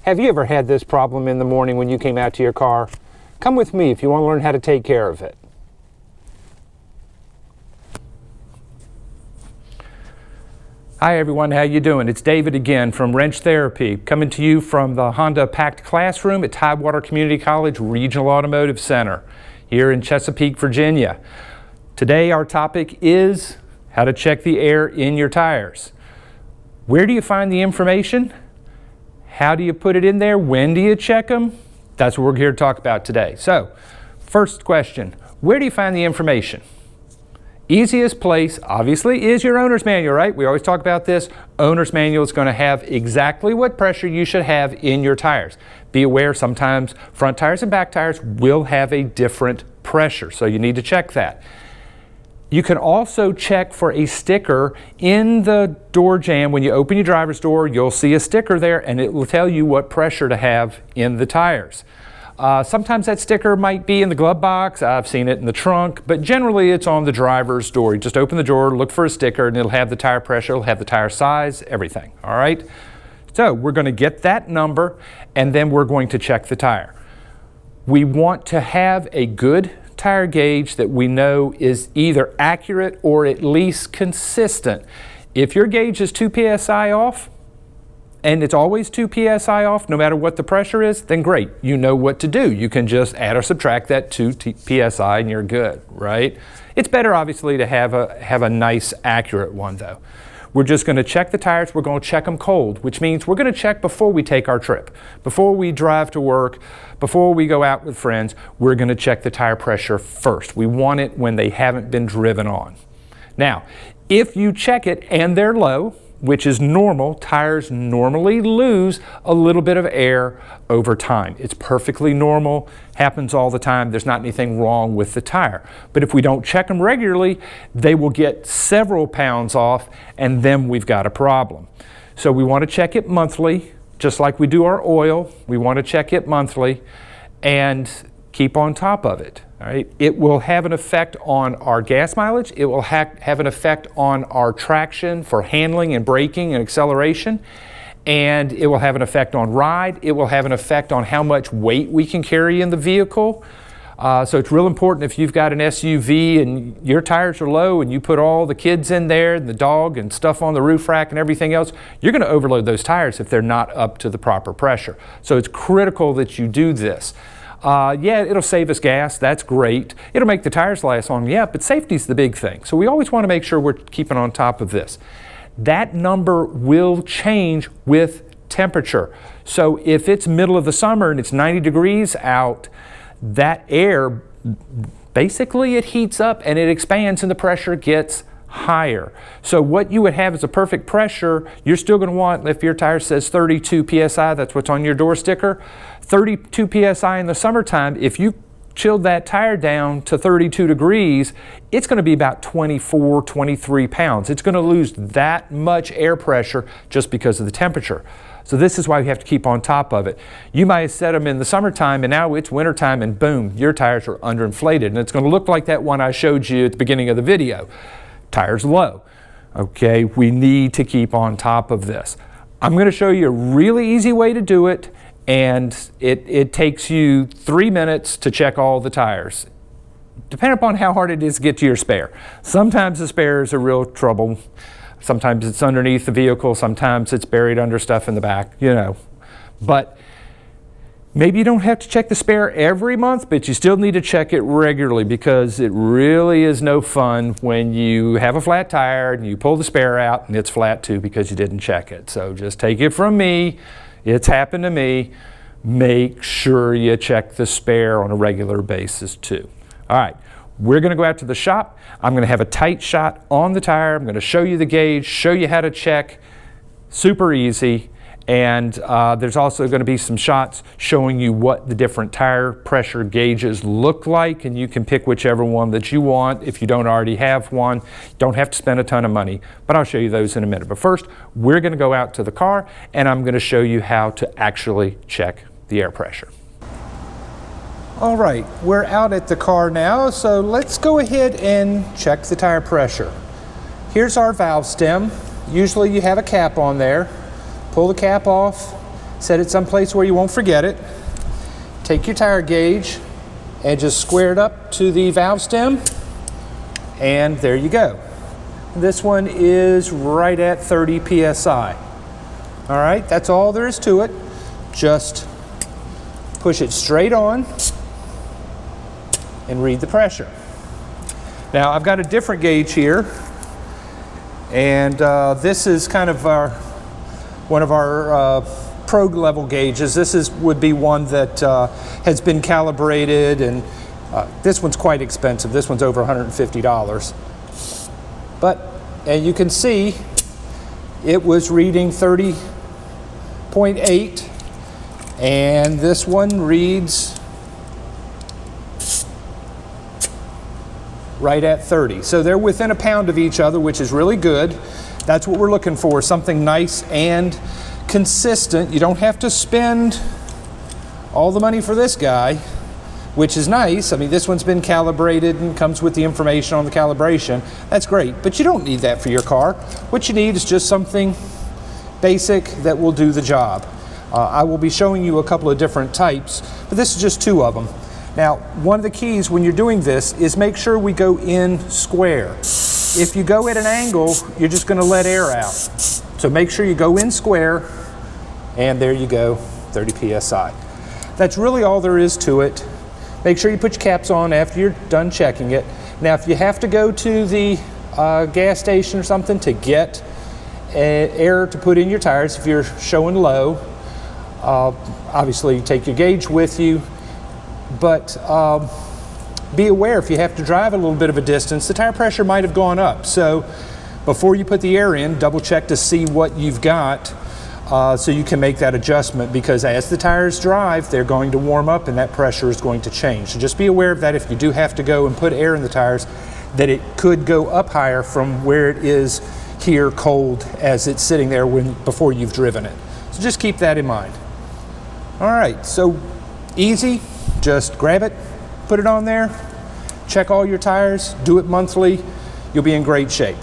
Have you ever had this problem in the morning when you came out to your car? Come with me if you want to learn how to take care of it. Hi everyone, how you doing? It's David again from Wrench Therapy, coming to you from the Honda Packed Classroom at Tidewater Community College Regional Automotive Center here in Chesapeake, Virginia. Today our topic is how to check the air in your tires. Where do you find the information? How do you put it in there? When do you check them? That's what we're here to talk about today. So, first question, where do you find the information? Easiest place, obviously, is your owner's manual, right? We always talk about this. Owner's manual is going to have exactly what pressure you should have in your tires. Be aware sometimes front tires and back tires will have a different pressure, so you need to check that. You can also check for a sticker in the door jamb. When you open your driver's door, you'll see a sticker there and it will tell you what pressure to have in the tires. Sometimes that sticker might be in the glove box. I've seen it in the trunk, but generally it's on the driver's door. You just open the door, look for a sticker, and it'll have the tire pressure, it'll have the tire size, everything, all right? So we're going to get that number and then we're going to check the tire. We want to have a good tire gauge that we know is either accurate or at least consistent. If your gauge is 2 psi off, and it's always 2 psi off no matter what the pressure is, then great, you know what to do. You can just add or subtract that 2 psi and you're good, right? It's better obviously to have a nice accurate one though. We're just going to check the tires. We're going to check them cold, which means we're going to check before we take our trip. Before we drive to work, before we go out with friends, we're going to check the tire pressure first. We want it when they haven't been driven on. Now, if you check it and they're low, which is normal, tires normally lose a little bit of air over time. It's perfectly normal, happens all the time. There's not anything wrong with the tire. But if we don't check them regularly, they will get several pounds off and then we've got a problem. So we want to check it monthly, just like we do our oil. We want to check it monthly and keep on top of it. All right? It will have an effect on our gas mileage. It will have an effect on our traction for handling and braking and acceleration. And it will have an effect on ride. It will have an effect on how much weight we can carry in the vehicle. So it's real important if you've got an SUV and your tires are low and you put all the kids in there, and the dog and stuff on the roof rack and everything else, you're going to overload those tires if they're not up to the proper pressure. So it's critical that you do this. Yeah, it'll save us gas, that's great. It'll make the tires last long, yeah, but safety's the big thing. So we always want to make sure we're keeping on top of this. That number will change with temperature. So if it's middle of the summer and it's 90 degrees out, that air, basically it heats up and it expands and the pressure gets higher. So what you would have is a perfect pressure. You're still going to want, if your tire says 32 psi, that's what's on your door sticker, 32 psi in the summertime. If you chilled that tire down to 32 degrees, it's going to be about 24, 23 pounds. It's going to lose that much air pressure just because of the temperature. So this is why we have to keep on top of it. You might have set them in the summertime and now it's wintertime and boom, your tires are underinflated. And it's going to look like that one I showed you at the beginning of the video. Tires low. Okay, we need to keep on top of this. I'm going to show you a really easy way to do it, and it takes you 3 minutes to check all the tires, depending upon how hard it is to get to your spare. Sometimes the spares are real trouble. Sometimes it's underneath the vehicle. Sometimes it's buried under stuff in the back, you know. But maybe you don't have to check the spare every month, but you still need to check it regularly because it really is no fun when you have a flat tire and you pull the spare out and it's flat too because you didn't check it. So just take it from me. It's happened to me. Make sure you check the spare on a regular basis too. All right, we're going to go out to the shop. I'm going to have a tight shot on the tire. I'm going to show you the gauge, show you how to check. Super easy. And there's also going to be some shots showing you what the different tire pressure gauges look like, and you can pick whichever one that you want if you don't already have one. You don't have to spend a ton of money, but I'll show you those in a minute. But first, we're going to go out to the car and I'm going to show you how to actually check the air pressure. All right, we're out at the car now, so let's go ahead and check the tire pressure. Here's our valve stem. Usually you have a cap on there. Pull the cap off Set it someplace where you won't forget it. Take your tire gauge and just square it up to the valve stem, and there you go. This one is right at 30 psi. All right, that's all there is to it. Just push it straight on and read the pressure. Now I've got a different gauge here, and this is kind of one of our pro level gauges. This would be one that has been calibrated, and this one's quite expensive. This one's over $150. But, and you can see it was reading 30.8, and this one reads right at 30. So they're within a pound of each other, which is really good. That's what we're looking for, something nice and consistent. You don't have to spend all the money for this guy, which is nice. I mean, this one's been calibrated and comes with the information on the calibration. That's great, but you don't need that for your car. What you need is just something basic that will do the job. I will be showing you a couple of different types, but this is just two of them. Now, one of the keys when you're doing this is make sure we go in square. If you go at an angle, you're just going to let air out. So make sure you go in square, and there you go, 30 psi. That's really all there is to it. Make sure you put your caps on after you're done checking it. Now, if you have to go to the gas station or something to get air to put in your tires, if you're showing low, obviously take your gauge with you, but be aware if you have to drive a little bit of a distance, the tire pressure might have gone up. So before you put the air in, double check to see what you've got so you can make that adjustment, because as the tires drive, they're going to warm up and that pressure is going to change. So just be aware of that if you do have to go and put air in the tires, that it could go up higher from where it is here cold as it's sitting there before you've driven it. So just keep that in mind. All right, so easy, just grab it, put it on there, check all your tires, do it monthly, you'll be in great shape.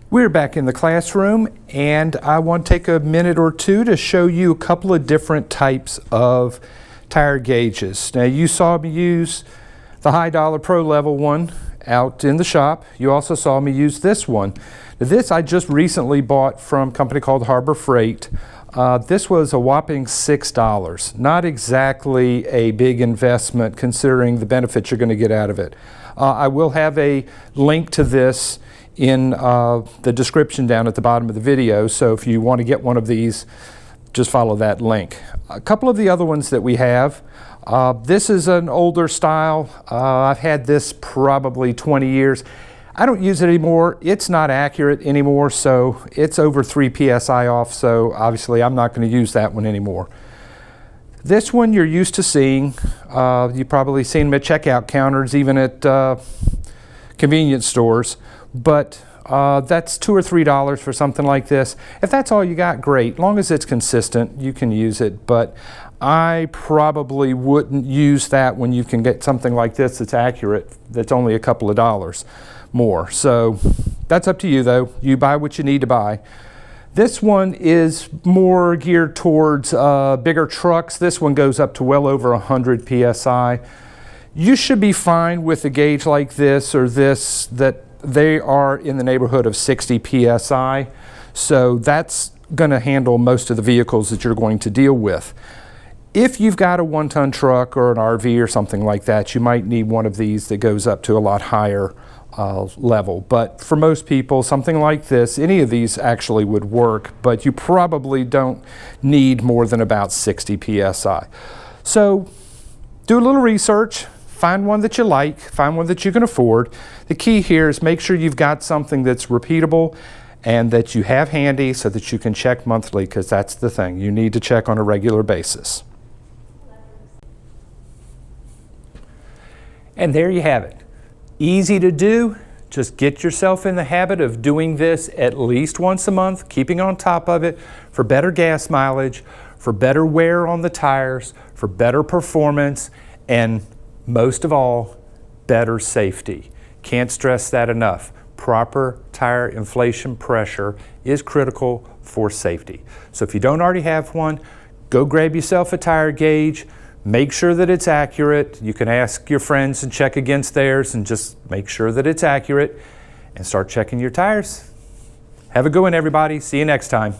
We're back in the classroom, and I want to take a minute or two to show you a couple of different types of tire gauges. Now, you saw me use the high dollar pro level one out in the shop. You also saw me use this one. Now, this I just recently bought from a company called Harbor Freight. This was a whopping $6. Not exactly a big investment considering the benefits you're going to get out of it. I will have a link to this in the description down at the bottom of the video, so if you want to get one of these, just follow that link. A couple of the other ones that we have, this is an older style. I've had this probably 20 years. I don't use it anymore. It's not accurate anymore, so it's over 3 psi off, so obviously I'm not going to use that one anymore. This one you're used to seeing. You've probably seen them at checkout counters, even at convenience stores, but that's $2 or $3 for something like this. If that's all you got, great. As long as it's consistent, you can use it, but I probably wouldn't use that when you can get something like this that's accurate, that's only a couple of dollars more. So that's up to you though. You buy what you need to buy. This one is more geared towards bigger trucks. This one goes up to well over 100 psi. You should be fine with a gauge like this or this, that they are in the neighborhood of 60 psi. So that's going to handle most of the vehicles that you're going to deal with. If you've got a 1-ton truck or an RV or something like that, you might need one of these that goes up to a lot higher level. But for most people, something like this, any of these actually would work, but you probably don't need more than about 60 psi. So do a little research, find one that you like, find one that you can afford. The key here is make sure you've got something that's repeatable and that you have handy so that you can check monthly, because that's the thing. You need to check on a regular basis. And there you have it. Easy to do. Just get yourself in the habit of doing this at least once a month, keeping on top of it for better gas mileage, for better wear on the tires, for better performance, and most of all, better safety. Can't stress that enough. proper tire inflation pressure is critical for safety. So if you don't already have one, go grab yourself a tire gauge. Make sure that it's accurate. You can ask your friends and check against theirs and just make sure that it's accurate and start checking your tires. Have a good one, everybody. See you next time.